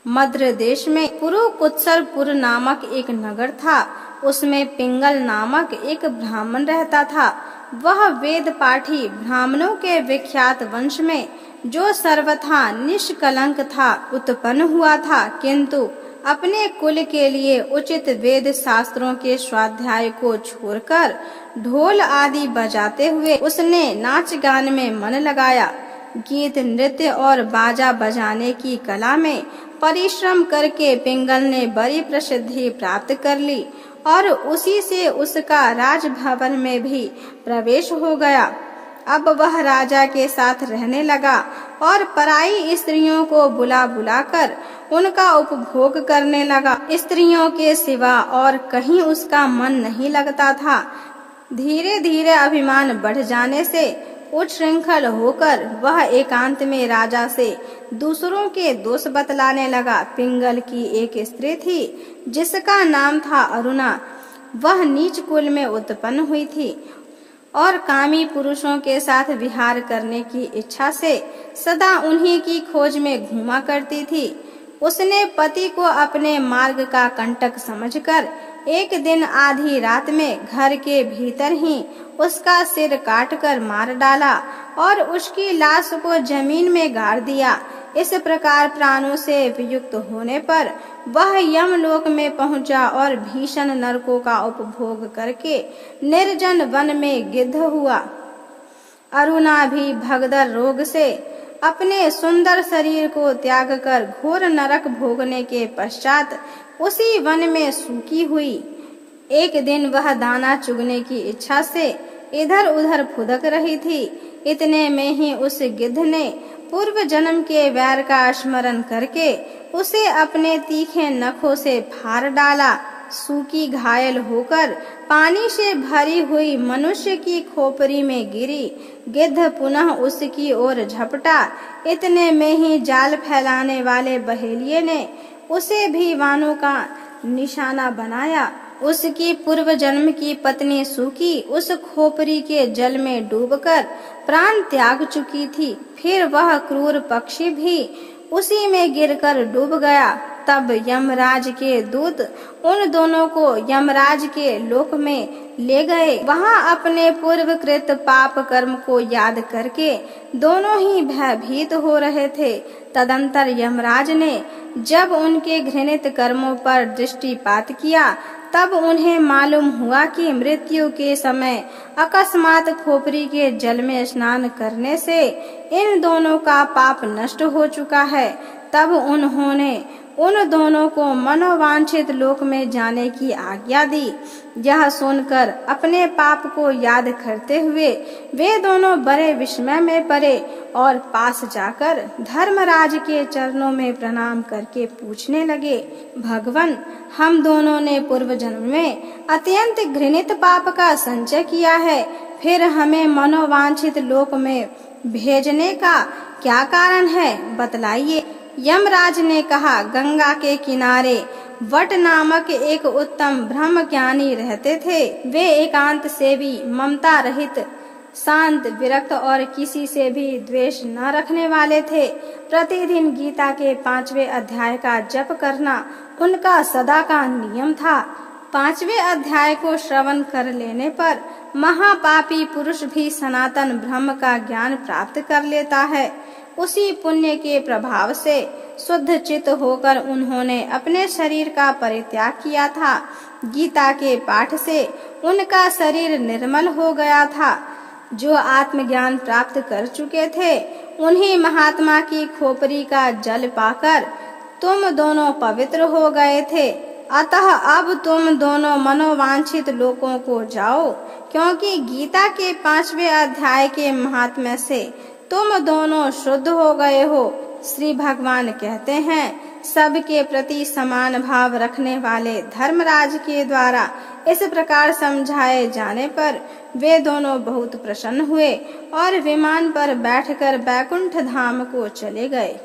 मद्र देश में पुरुकुत्सरपुर नामक एक नगर था। उसमें पिंगल नामक एक ब्राह्मण रहता था। वह वेद पाठी ब्राह्मणों के विख्यात वंश में, जो सर्वथा निष्कलंक था, उत्पन्न हुआ था, किंतु अपने कुल के लिए उचित वेद शास्त्रों के स्वाध्याय को छोड़कर ढोल आदि बजाते हुए उसने नाच गान में मन लगाया। गीत नृत्य और बाजा बजाने की कला में परिश्रम करके पिंगल ने बड़ी प्रसिद्धि प्राप्त कर ली और उसी से उसका राजभवन में भी प्रवेश हो गया। अब वह राजा के साथ रहने लगा और पराई स्त्रियों को बुला बुलाकर उनका उपभोग करने लगा। स्त्रियों के सिवा और कहीं उसका मन नहीं लगता था। धीरे धीरे अभिमान बढ़ जाने से उच्छृंखल होकर वह एकांत में राजा से दूसरों के दोष बतलाने लगा। पिंगल की एक स्त्री थी जिसका नाम था अरुणा। वह नीच कुल में उत्पन्न हुई थी और कामी पुरुषों के साथ विहार करने की इच्छा से सदा उन्हीं की खोज में घूमा करती थी। उसने पति को अपने मार्ग का कंटक समझकर एक दिन आधी रात में घर के भीतर ही उसका सिर काटकर मार डाला और उसकी लाश को जमीन में गाड़ दिया। इस प्रकार प्राणों से वियुक्त होने पर वह यमलोक में पहुंचा और भीषण नरकों का उपभोग करके निर्जन वन में गिद्ध हुआ। अरुणा भी भगदड़ रोग से अपने सुंदर शरीर को त्याग कर घोर नरक भोगने के पश्चात उसी वन में सूखी हुई। एक दिन वह दाना चुगने की इच्छा से इधर उधर फुदक रही थी। इतने में ही उस गिद्ध ने पूर्व जन्म के वैर का स्मरण करके उसे अपने तीखे नखों से फाड़ डाला। सूखी घायल होकर पानी से भरी हुई मनुष्य की खोपड़ी में गिरी। गिद्ध पुनः उसकी ओर झपटा। इतने में ही जाल फैलाने वाले बहेलिये ने उसे भी वानों का निशाना बनाया। उसकी पूर्व जन्म की पत्नी सूखी उस खोपड़ी के जल में डूबकर प्राण त्याग चुकी थी। फिर वह क्रूर पक्षी भी उसी में गिरकर डूब गया। तब यमराज के दूत उन दोनों को यमराज के लोक में ले गए। वहां अपने पूर्वकृत पाप कर्म को याद करके दोनों ही भयभीत हो रहे थे। तदंतर यमराज ने जब उनके घृणित कर्मों पर दृष्टिपात किया तब उन्हें मालूम हुआ कि मृत्यु के समय अकस्मात खोपड़ी के जल में स्नान करने से इन दोनों का पाप नष्ट हो चुका है। तब उन्होंने उन दोनों को मनोवांछित लोक में जाने की आज्ञा दी। यह सुनकर अपने पाप को याद करते हुए वे दोनों बड़े विस्मय में पड़े और पास जाकर धर्मराज के चरणों में प्रणाम करके पूछने लगे, भगवान, हम दोनों ने पूर्व जन्म में अत्यंत घृणित पाप का संचय किया है, फिर हमें मनोवांछित लोक में भेजने का क्या कारण है, बतलाइए। यमराज ने कहा, गंगा के किनारे वट नामक एक उत्तम ब्रह्मज्ञानी रहते थे। वे एकांत सेवी, ममता रहित, शांत, विरक्त और किसी से भी द्वेष न रखने वाले थे। प्रतिदिन गीता के 5वें अध्याय का जप करना उनका सदा का नियम था। 5वें अध्याय को श्रवण कर लेने पर महापापी पुरुष भी सनातन ब्रह्म का ज्ञान प्राप्त कर लेता है। उसी पुण्य के प्रभाव से शुद्ध चित्त होकर उन्होंने अपने शरीर का परित्याग किया था। गीता के पाठ से उनका शरीर निर्मल हो गया था। जो आत्मज्ञान प्राप्त कर चुके थे उन्हीं महात्मा की खोपड़ी का जल पाकर तुम दोनों पवित्र हो गए थे। अतः अब तुम दोनों मनोवांछित लोकों को जाओ, क्योंकि गीता के 5वें अध्याय के महात्म्य से तुम दोनों शुद्ध हो गए हो। श्री भगवान कहते हैं, सबके प्रति समान भाव रखने वाले धर्मराज के द्वारा इस प्रकार समझाए जाने पर वे दोनों बहुत प्रसन्न हुए और विमान पर बैठकर बैकुंठ धाम को चले गए।